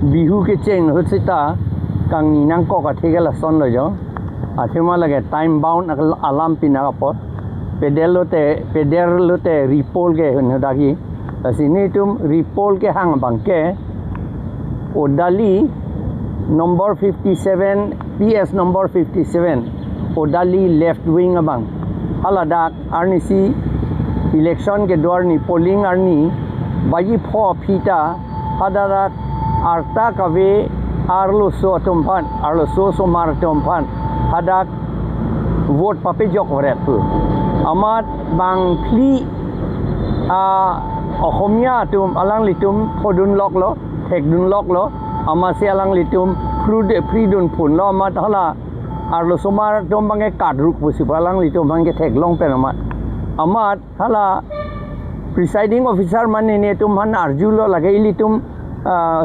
bihu ke cheng husita kang ni nang ko ka thegala son lo jo athema lage time bound alarm pina kapot pedel lote repol ke hodagi asini tum repol ke hang bangke odali number 57 PS number 57 odali left wing abang haladak arnisi election ke dwar ni polling arni bayi pho phita hadarat arta kave arlo so tumpan arlo so mar tumpan hadak vote pape jok hore pu amat bang phli Asamiya tum alang litum phodun lok lo thekdun lok lo amase alang litum fridun phun lo amat hala arlo somar tum bange kadruk pusi alang litum bange theklong pen amat hala presiding officer mane ne tum han arjulo lage litum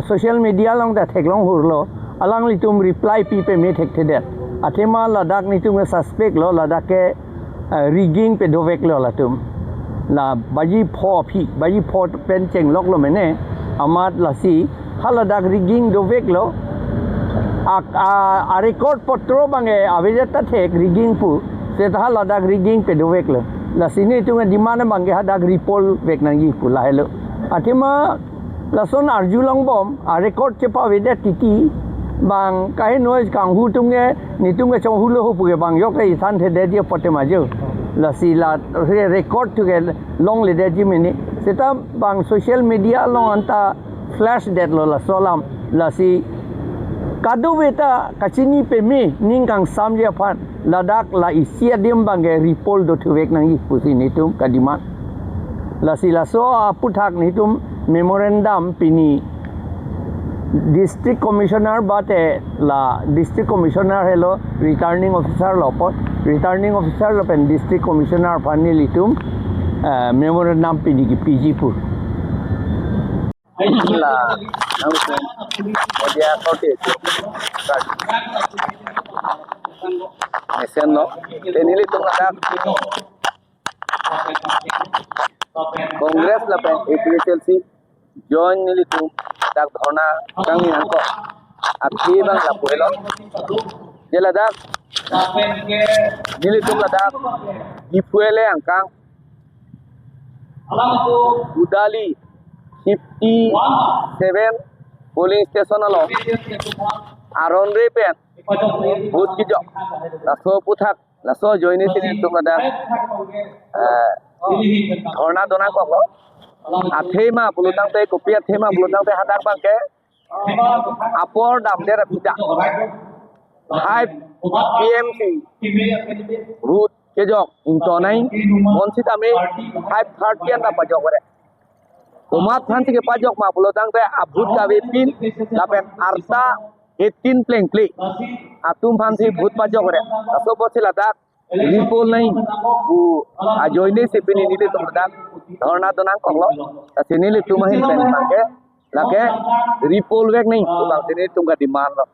social media long da theklong hurlo alang litum reply pi pe me thek thedet athema ladak nitum suspect lo ladak ke rigging pe dovek lo latum la baji pho pen cheng lok lo mene amat lasi haladak rigging dovek lo a record potro bange avejata thek rigging pu se ta haladak rigging pe dovek lo la sini tu dimana bange hadak repol vek nangi pu la helo athema lason arjulong bom a record chepa vede titi bang kai noise kang hu tunge nitunge chong hu lo hu pu ge bang yok ei than the de dia pote ma jo la si la record to get long le de jimini seta bang social media long anta flash that lo la solam la si kadu beta kachini pe me ning kang samje phan ladak la isia dim bange repol do thwek nangi pusi nitum kadima la si la so aputhak nitum memorandum pini district commissioner bate la district commissioner hello returning officer lopot returning officer lopen district commissioner phani litum memorandum pini ki PG pur la dia kote eseno tenili tum ada congress la pen APHLC join nili tum dak dhona kangi angko akhi bang la puelo jela dak nili tum dak dipuele angkang udali 57 police station alo aron re pen bhut ki jo laso puthak laso joini sini tum dak dhona dona ko athema bulutang te kopia thema bulutang te hadak bangke apor dam der pita 5 PMC root ke jok intonai monsit ame 5:30 anda pajok kore umat phanti ke pajok ma bulutang te abhut ka pin lapen arta 18 pleng play atum phanti bhut pajok kore aso bosila dak repol nahi bu ajoine se pini nile tum dak dhorna donang konglo sini le tum hin pen bangke lage repol vek nahi bang sini tum ka demand lo